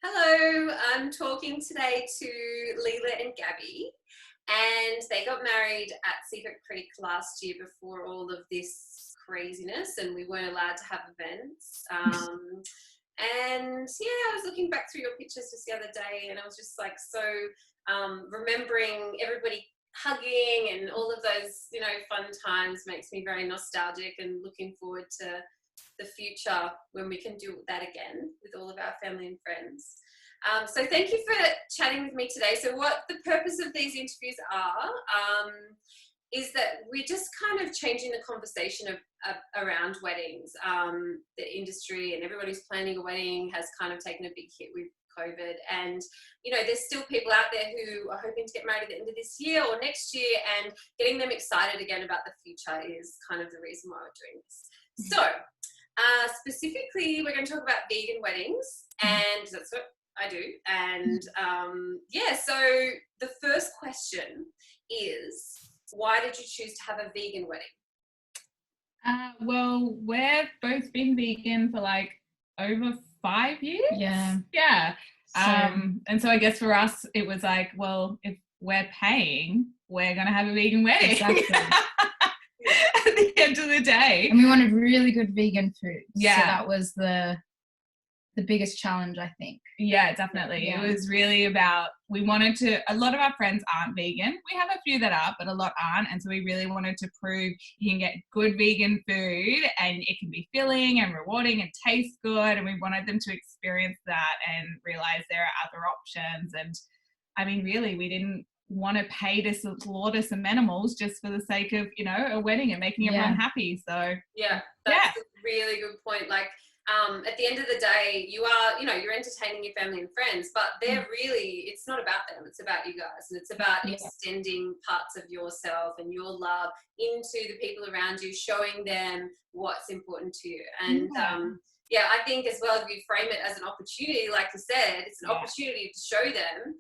Hello, I'm talking today to Lila and Gabby, and they got married at Secret Creek last year before all of this craziness, and we weren't allowed to have events. And yeah, I was looking back through your pictures just the other day, and I was just like remembering everybody hugging and all of those, fun times makes me very nostalgic and looking forward to the future when we can do that again with all of our family and friends. So thank you for chatting with me today. So what the purpose of these interviews are is that we're just kind of changing the conversation around weddings. The industry and everybody who's planning a wedding has kind of taken a big hit with COVID, and there's still people out there who are hoping to get married at the end of this year or next year, and getting them excited again about the future is kind of the reason why we're doing this. So specifically, we're going to talk about vegan weddings, and that's what I do. And so the first question is, why did you choose to have a vegan wedding? Well, we've both been vegan for like over 5 years. Yeah. And so I guess for us, it was like, well, if we're paying, we're going to have a vegan wedding. Exactly. At the end of the day. And we wanted really good vegan food. Yeah. So that was the biggest challenge, I think. Yeah, definitely. Yeah. It was really about, a lot of our friends aren't vegan. We have a few that are, but a lot aren't. And so we really wanted to prove you can get good vegan food and it can be filling and rewarding and taste good. And we wanted them to experience that and realize there are other options. And I mean, really, we didn't want to pay to slaughter some animals just for the sake of, a wedding and making everyone happy. So that's a really good point. Like, at the end of the day, you are, you're entertaining your family and friends, but they're really, it's not about them, it's about you guys, and it's about extending parts of yourself and your love into the people around you, showing them what's important to you. And I think as well, if you frame it as an opportunity, like you said, it's an opportunity to show them.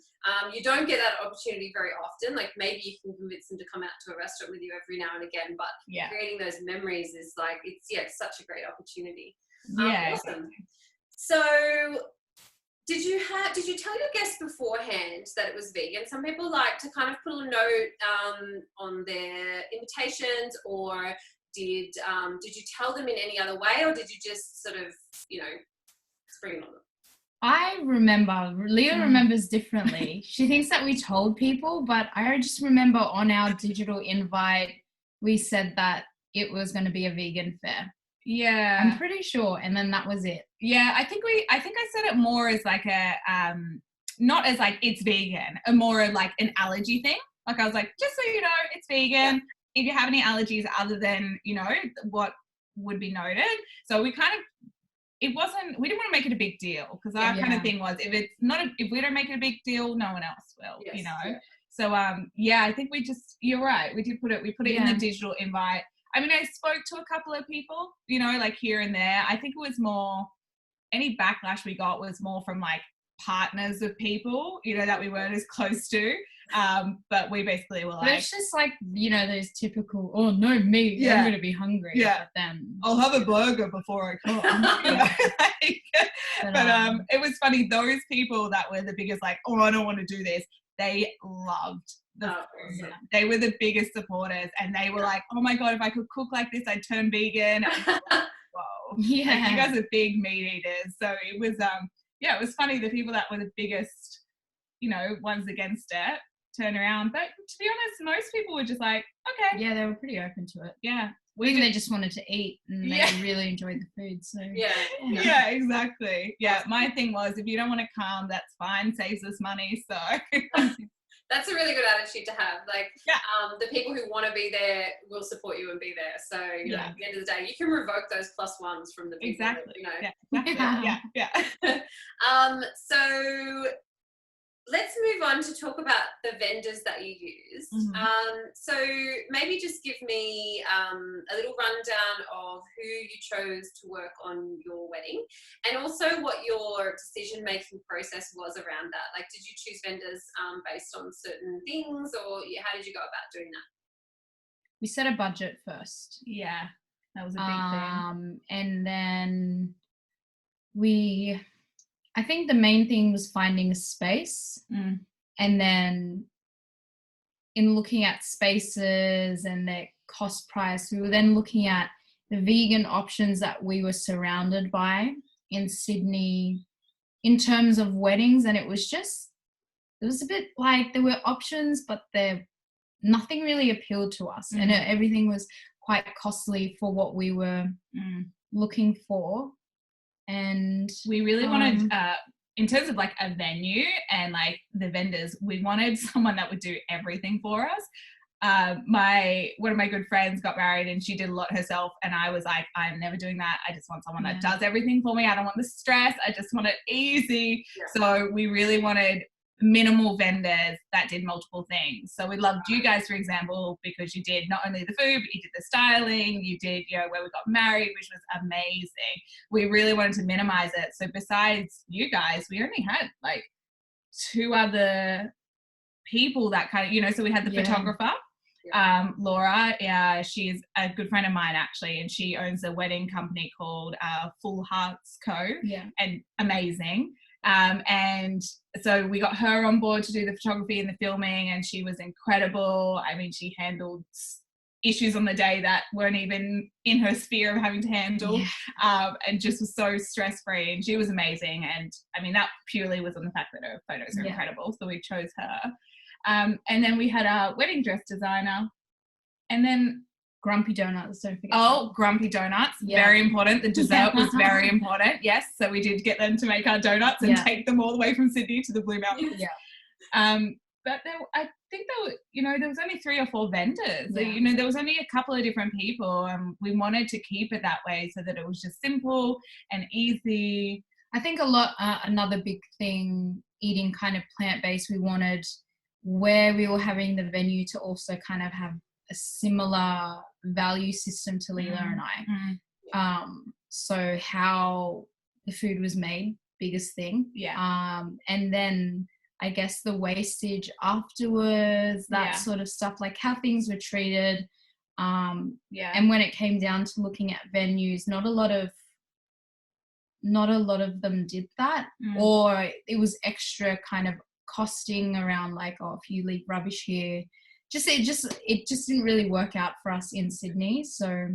You don't get that opportunity very often. Like, maybe you can convince them to come out to a restaurant with you every now and again, but creating those memories is like, it's such a great opportunity. Awesome. So did you tell your guests beforehand that it was vegan? Some people like to kind of put a note on their invitations, or did you tell them in any other way, or did you just sort of spring it on them? I remember, Leah remembers differently. She thinks that we told people, but I just remember on our digital invite we said that it was going to be a vegan fair. Yeah, I'm pretty sure, and then that was it. Yeah, I think I said it more as like a not as like it's vegan, more like an allergy thing. Like, I was like, just so you know, it's vegan. If you have any allergies other than what would be noted, so we didn't want to make it a big deal, because our kind of thing was, if we don't make it a big deal, no one else will. So I think you're right, we put it in the digital invite. I mean, I spoke to a couple of people, like here and there. I think it was more, any backlash we got was more from like partners of people, that we weren't as close to. But we basically were like, but it's just like, those typical, oh no, meat, I'm going to be hungry. Yeah. But then I'll have a burger before I come. But it was funny, those people that were the biggest, like, oh, I don't want to do this, they loved the food. Awesome. They were the biggest supporters, and they were like, oh my God, if I could cook like this, I'd turn vegan. Whoa. Yeah. Like, you guys are big meat eaters. So it was, it was funny, the people that were the biggest, ones against it turn around. But to be honest, most people were just like, okay. Yeah, they were pretty open to it. Yeah. They just wanted to eat, and they really enjoyed the food. So yeah, exactly. Yeah, my thing was, if you don't want to come, that's fine, saves us money. So that's a really good attitude to have. Like, the people who want to be there will support you and be there. So at the end of the day, you can revoke those +1s from the people. Exactly. That, Yeah. So let's move on to talk about the vendors that you use. So maybe just give me a little rundown of who you chose to work on your wedding, and also what your decision-making process was around that. Like, did you choose vendors based on certain things, or how did you go about doing that? We set a budget first. Yeah, that was a big thing. And then we I think the main thing was finding a space, and then in looking at spaces and their cost price, we were then looking at the vegan options that we were surrounded by in Sydney in terms of weddings, and it was a bit like there were options, but nothing really appealed to us, and everything was quite costly for what we were looking for. And we really wanted, in terms of like a venue and like the vendors, we wanted someone that would do everything for us. One of my good friends got married and she did a lot herself, and I was like, I'm never doing that. I just want someone that does everything for me. I don't want the stress. I just want it easy. So we really wanted minimal vendors that did multiple things. So we loved you guys, for example, because you did not only the food, but you did the styling, you did, where we got married, which was amazing. We really wanted to minimize it. So besides you guys, we only had like 2 other people that kind of, so we had the photographer, Laura. She's a good friend of mine actually, and she owns a wedding company called Full Hearts Co. And amazing. And so we got her on board to do the photography and the filming, and she was incredible. I mean, she handled issues on the day that weren't even in her sphere of having to handle, and just was so stress-free, and she was amazing. And I mean, that purely was on the fact that her photos are incredible, so we chose her. And then we had our wedding dress designer, and then Grumpy Donuts, don't forget. Grumpy Donuts, very important. The dessert was very important, yes. So we did get them to make our donuts and take them all the way from Sydney to the Blue Mountains. But I think there was only 3 or 4 vendors. There was only a couple of different people, and we wanted to keep it that way so that it was just simple and easy. I think another big thing, eating kind of plant-based, we wanted where we were having the venue to also kind of have a similar value system to Lila and I. So how the food was made, biggest thing. And then I guess the wastage afterwards, that sort of stuff, like how things were treated. And when it came down to looking at venues, not a lot of them did that, or it was extra kind of costing around like, if you leave rubbish here, it just didn't really work out for us in Sydney. So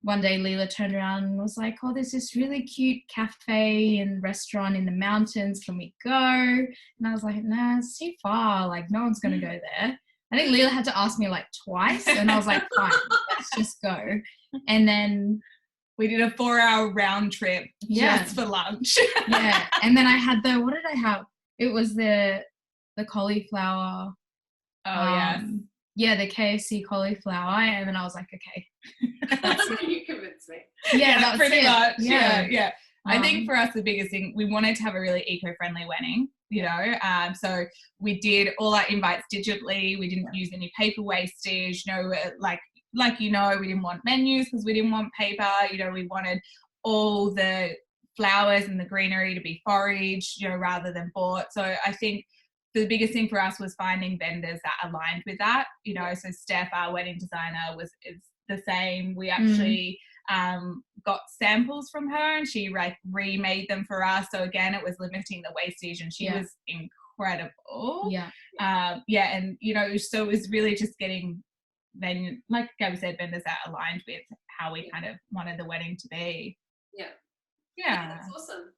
one day Lila turned around and was like, there's this really cute cafe and restaurant in the mountains, can we go? And I was like, nah, it's too far, like no one's gonna go there. I think Lila had to ask me like twice, and I was like, fine, let's just go. And then we did a 4-hour round trip just for lunch. And then I had what did I have? It was the cauliflower. The KFC cauliflower, and then I was like, okay. You convinced me. That's pretty much. I think for us the biggest thing, we wanted to have a really eco-friendly wedding, so we did all our invites digitally. We didn't use any paper wastage. We didn't want menus because we didn't want paper. We wanted all the flowers and the greenery to be foraged, rather than bought. So I think the biggest thing for us was finding vendors that aligned with that, so Steph, our wedding designer, is the same. We actually got samples from her, and she remade them for us. So again, it was limiting the wastage, and she was incredible. And so it was really just getting then, like Gabby said, vendors that aligned with how we kind of wanted the wedding to be. That's awesome.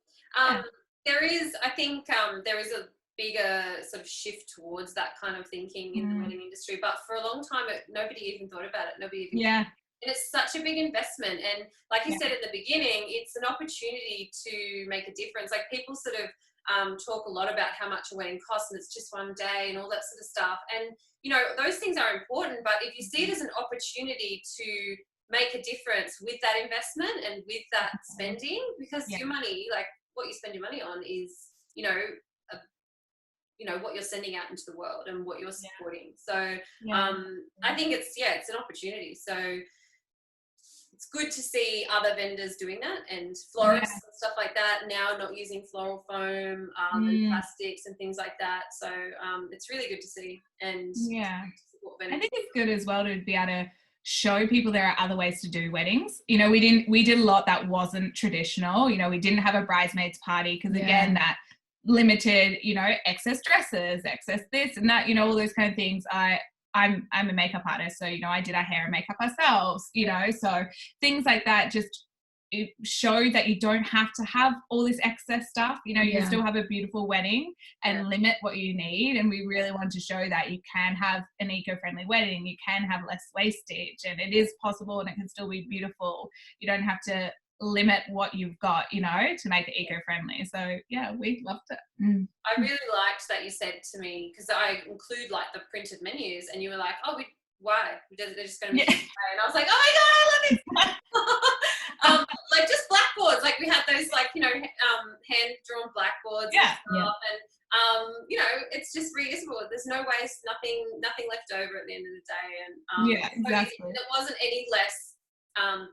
There is a bigger sort of shift towards that kind of thinking in the wedding industry, but for a long time nobody even thought about it. And it's such a big investment, and like you said at the beginning, it's an opportunity to make a difference. Like people sort of talk a lot about how much a wedding costs, and it's just one day and all that sort of stuff, and those things are important, but if you see it as an opportunity to make a difference with that investment and with that spending, because your money, like what you spend your money on is what you're sending out into the world and what you're supporting. So I think it's an opportunity. So it's good to see other vendors doing that, and florists and stuff like that now not using floral foam and plastics and things like that. So it's really good to see. And I think it's good as well to be able to show people there are other ways to do weddings. You know, we did a lot that wasn't traditional. You know, we didn't have a bridesmaids party because again, that limited, you know, excess dresses, excess this and that, you know, all those kind of things. I'm a makeup artist, so, you know, I did our hair and makeup ourselves, you know, so things like that just it showed that you don't have to have all this excess stuff, you know, you can still have a beautiful wedding and limit what you need. And we really want to show that you can have an eco-friendly wedding, you can have less wastage, and it is possible and it can still be beautiful. You don't have to limit what you've got, you know, to make it eco-friendly. So yeah, we loved it. I really liked that you said to me, because I include like the printed menus, and you were like, oh, why? They're just going to be and I was like, oh my god, I love it. Like just blackboards, like we had those like, you know, hand drawn blackboards and stuff. And you know, it's just reusable. There's no waste, nothing left over at the end of the day. And exactly. It wasn't any less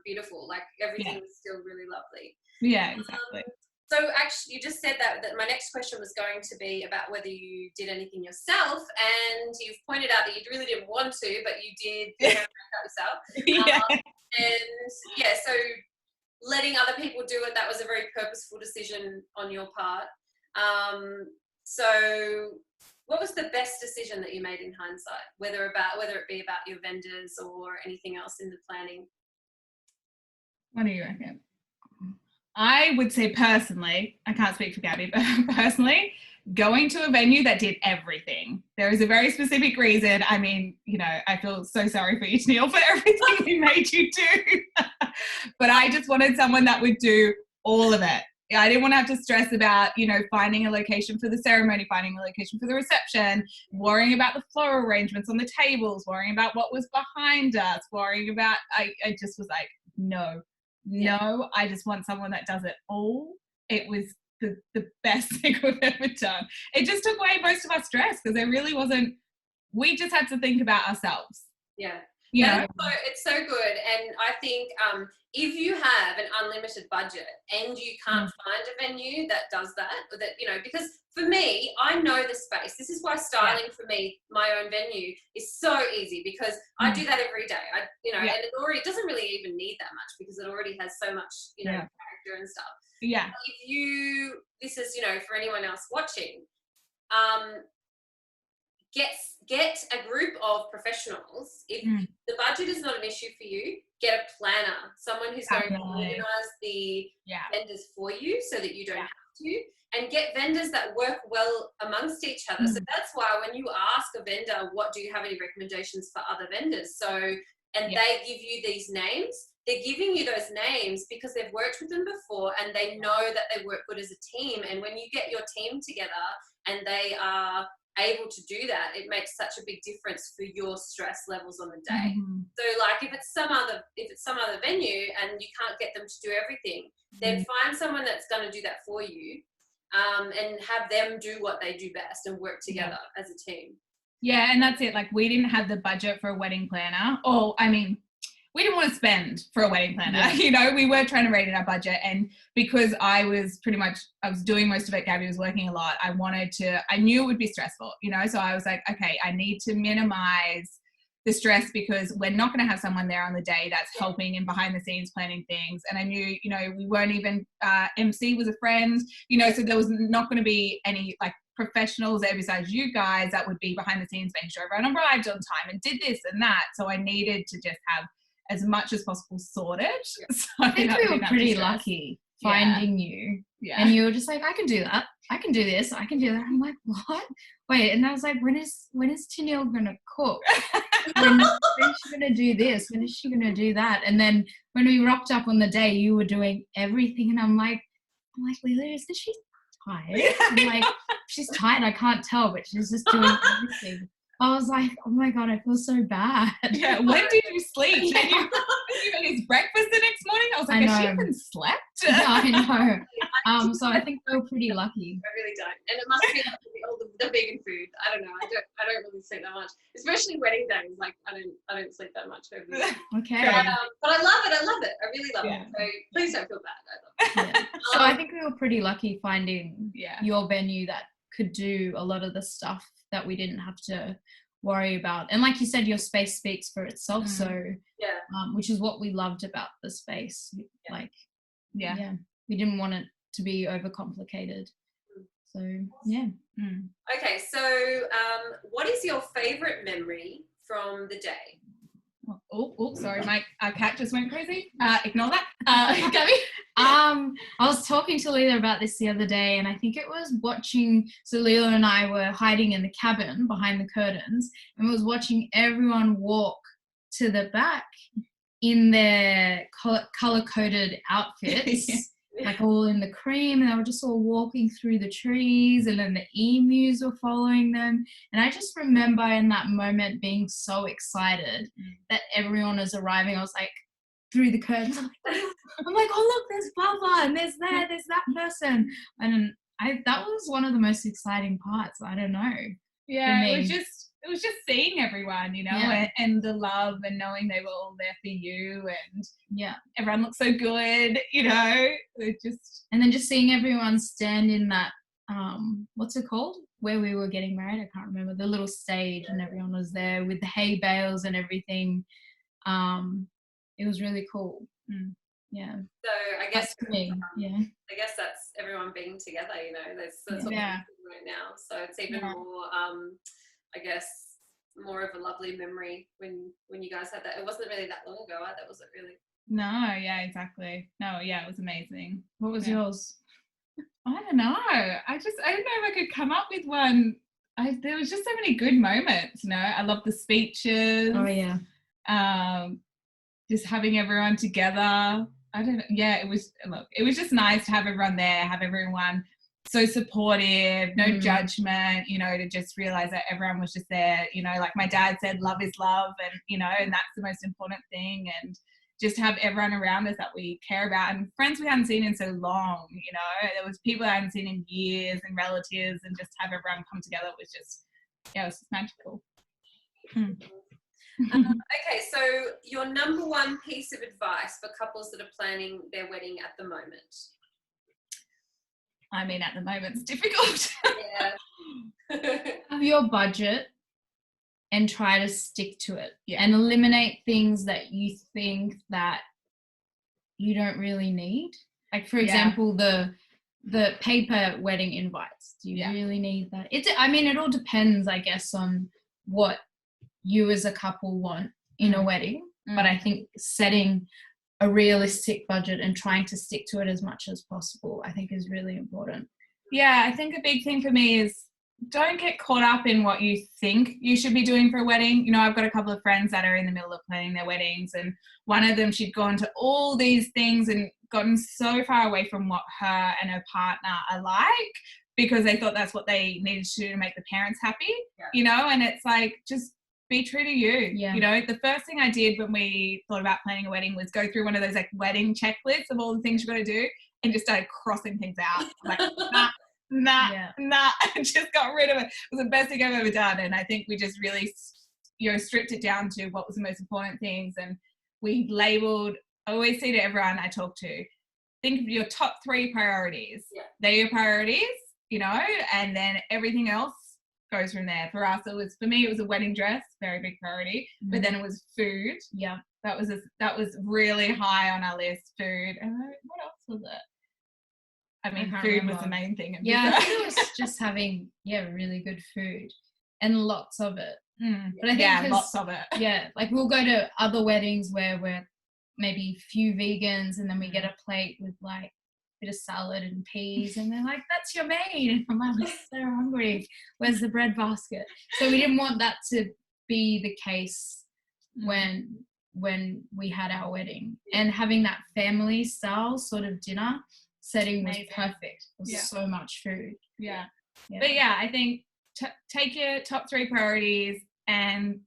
beautiful. Like everything was still really lovely. Yeah, exactly. So actually, you just said that my next question was going to be about whether you did anything yourself, and you've pointed out that you really didn't want to, but you did yourself. And so letting other people do it, that was a very purposeful decision on your part. So what was the best decision that you made in hindsight, whether it be about your vendors or anything else in the planning? What do you reckon? I would say personally, I can't speak for Gabby, but personally, going to a venue that did everything. There is a very specific reason. I mean, you know, I feel so sorry for you, Neil, for everything we made you do. But I just wanted someone that would do all of it. I didn't want to have to stress about, you know, finding a location for the ceremony, finding a location for the reception, worrying about the floral arrangements on the tables, worrying about what was behind us, worrying about, I just was like, no, I just want someone that does it all. It was the best thing we've ever done. It just took away most of our stress because there really wasn't, we just had to think about ourselves. Yeah. You know? It's so good. And I think if you have an unlimited budget and you can't find a venue that does that, you know, because for me, I know the space. This is why styling for me, my own venue, is so easy because I do that every day. And it doesn't really even need that much because it already has so much, you know, character and stuff. Yeah. If this is, you know, for anyone else watching, get a group of professionals. If the budget is not an issue for you, get a planner, someone who's going to organise the vendors for you so that you don't have to, and get vendors that work well amongst each other. So that's why when you ask a vendor, what do you have any recommendations for other vendors? They give you these names. They're giving you those names because they've worked with them before and they know that they work good as a team. And when you get your team together and they are able to do that, it makes such a big difference for your stress levels on the day. So like if it's some other venue and you can't get them to do everything, then find someone that's going to do that for you, and have them do what they do best and work together as a team. Yeah, and that's it. Like we didn't have the budget for a wedding planner. We didn't want to spend for a wedding planner. You know, we were trying to rate in our budget. And because I was doing most of it, Gabby was working a lot, I knew it would be stressful, you know? So I was like, okay, I need to minimize the stress because we're not going to have someone there on the day that's helping and behind the scenes planning things. And I knew, you know, we weren't even, MC was a friend, you know, so there was not going to be any like professionals there besides you guys that would be behind the scenes making sure everyone arrived on time and did this and that. So I needed to just have as much as possible sorted. So I think we were pretty lucky finding you. Yeah. And you were just like, I can do that. I can do this. I can do that. I'm like, what? Wait. And I was like, when is Tennille going to cook? when is she going to do this? When is she going to do that? And then when we rocked up on the day, you were doing everything. And I'm like, Lila, isn't she tired? I'm like, she's tired. I can't tell, but she's just doing everything. I was like, oh my God, I feel so bad. Yeah, when did you sleep? Did you eat his breakfast the next morning? I was like, has she even slept? I know. So I think we were pretty lucky. I really don't. And it must be all the vegan food. I don't know. I don't really sleep that much. Especially wedding days. Like I don't sleep that much over the day. Okay. But I love it. I really love it. So please don't feel bad. I love it. So I think we were pretty lucky finding your venue that could do a lot of the stuff that we didn't have to worry about. And like you said, your space speaks for itself. So, which is what we loved about the space. Like, we didn't want it to be overcomplicated. So, yeah. Okay, so what is your favourite memory from the day? Sorry, my cat just went crazy. Ignore that. Gabby? I was talking to Lila about this the other day, and I think it was watching, so Lila and I were hiding in the cabin behind the curtains, and was watching everyone walk to the back in their color-coded outfits, like all in the cream, and they were just all walking through the trees, and then the emus were following them. And I just remember in that moment being so excited that everyone was arriving. I was like, through the curtains, I'm like, oh look, there's Baba, and there's that person. And that was one of the most exciting parts. I don't know. Yeah, it was just seeing everyone, you know, and the love, and knowing they were all there for you, and everyone looked so good, you know. And then just seeing everyone stand in that what's it called, where we were getting married, I can't remember, the little stage, and everyone was there with the hay bales and everything. It was really cool. Yeah. So I guess for me, I guess that's everyone being together, you know. That's what we're doing right now. So it's even more I guess more of a lovely memory when you guys had that. It wasn't really that long ago either, was it really? No, yeah, exactly. No, yeah, it was amazing. What was yours? I don't know. I don't know if I could come up with one. There was just so many good moments, you know. I love the speeches. Oh yeah. Just having everyone together. It was just nice to have everyone there, have everyone so supportive, no judgment, you know, to just realize that everyone was just there, you know, like my dad said, love is love, and, you know, and that's the most important thing, and just have everyone around us that we care about, and friends we hadn't seen in so long, you know, there was people I hadn't seen in years, and relatives, and just have everyone come together was just, it was just magical. Okay, so your number one piece of advice for couples that are planning their wedding at the moment? I mean, at the moment, it's difficult. Have your budget and try to stick to it, and eliminate things that you think that you don't really need. Like, for example, the paper wedding invites. Do you really need that? I mean, it all depends, I guess, on what you as a couple want in a wedding. But I think setting a realistic budget and trying to stick to it as much as possible, I think, is really important. Yeah, I think a big thing for me is don't get caught up in what you think you should be doing for a wedding. You know, I've got a couple of friends that are in the middle of planning their weddings, and one of them, she'd gone to all these things and gotten so far away from what her and her partner are like, because they thought that's what they needed to do to make the parents happy, you know, and it's like, just be true to you. You know, the first thing I did when we thought about planning a wedding was go through one of those like wedding checklists of all the things you got to do, and just started crossing things out. Like, nah, I just got rid of it. It was the best thing I've ever done. And I think we just really, you know, stripped it down to what was the most important things. And we labeled, I always say to everyone I talk to, think of your top 3 priorities. They're your priorities, you know, and then everything else goes from there. For us, for me, it was a wedding dress, very big priority, but then it was food. That was really high on our list, food. And what else was it? I mean, food was the main thing. I think it was just having, really good food and lots of it. But I think lots of it. Like we'll go to other weddings where we're maybe few vegans, and then we get a plate with like a bit of salad and peas, and they're like, that's your main. And I'm like, I'm so hungry. Where's the bread basket? So we didn't want that to be the case when we had our wedding. And having that family style sort of dinner setting was perfect. It was so much food. But I think take your top 3 priorities, and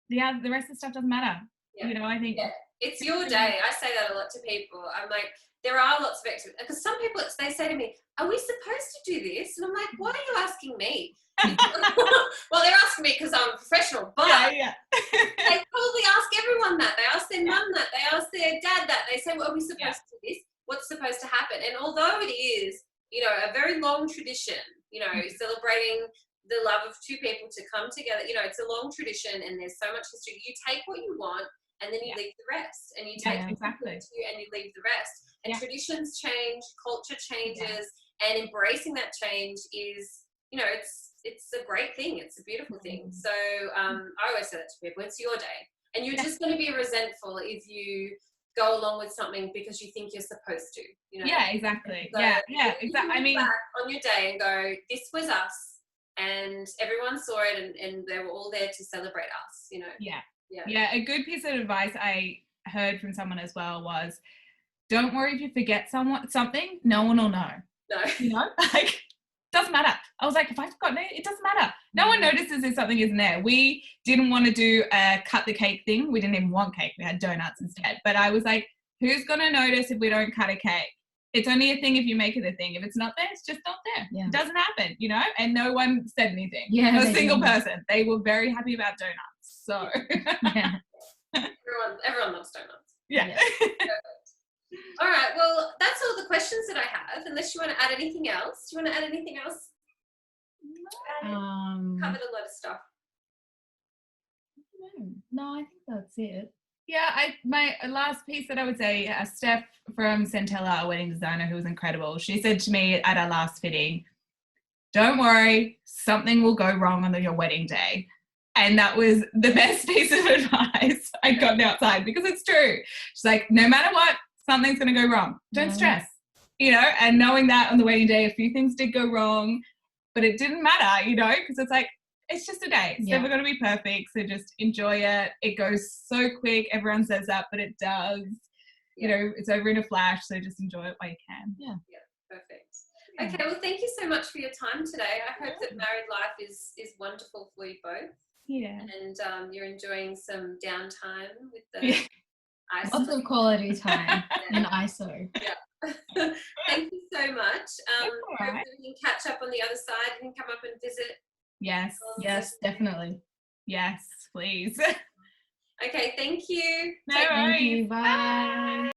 the rest of the stuff doesn't matter. You know, I think it's your day. I say that a lot to people. I'm like, there are lots of activities, because some people, they say to me, are we supposed to do this? And I'm like, why are you asking me? Well, they're asking me because I'm a professional, but they probably ask everyone that. They ask their mum that. They ask their dad that. They say, well, are we supposed to do this? What's supposed to happen? And although it is, you know, a very long tradition, you know, celebrating the love of two people to come together. You know, it's a long tradition and there's so much history. You take what you want and then you leave the rest, and you take exactly to you and you leave the rest. And traditions change, culture changes, and embracing that change is, you know, it's a great thing. It's a beautiful thing. So I always say that to people, it's your day. And you're just going to be resentful if you go along with something because you think you're supposed to, you know? Yeah, exactly. So exactly. I mean, back on your day and go, this was us, and everyone saw it, and they were all there to celebrate us, you know? Yeah. A good piece of advice I heard from someone as well was, don't worry if you forget something, no one will know. No. You know, like, doesn't matter. I was like, if I forgot it, it doesn't matter. No one notices if something isn't there. We didn't want to do a cut the cake thing. We didn't even want cake. We had donuts instead. But I was like, who's going to notice if we don't cut a cake? It's only a thing if you make it a thing. If it's not there, it's just not there. Yeah. It doesn't happen, you know? And no one said anything. Yeah, Not a single person. They were very happy about donuts. So Everyone loves donuts. Yeah. All right, well, that's all the questions that I have, unless you want to add anything else. Do you want to add anything else? Covered a lot of stuff. No, I think that's it. Yeah, my last piece that I would say, Steph from Centella, a wedding designer who was incredible, she said to me at our last fitting, don't worry, something will go wrong on your wedding day. And that was the best piece of advice I'd gotten outside, because it's true. She's like, no matter what, something's going to go wrong. Don't stress, you know, and knowing that on the wedding day, a few things did go wrong, but it didn't matter, you know, because it's like, it's just a day. It's never going to be perfect. So just enjoy it. It goes so quick. Everyone says that, but it does. You know, it's over in a flash. So just enjoy it while you can. Yeah, perfect. Okay, well, thank you so much for your time today. I hope that married life is wonderful for you both. Yeah. And you're enjoying some downtime with the ISO. Lots of quality time in ISO. Yeah. Thank you so much. Hopefully we can catch up on the other side. You can come up and visit. Yes. Yes, definitely. Yes, please. Okay, thank you. No worries. Thank you. Bye.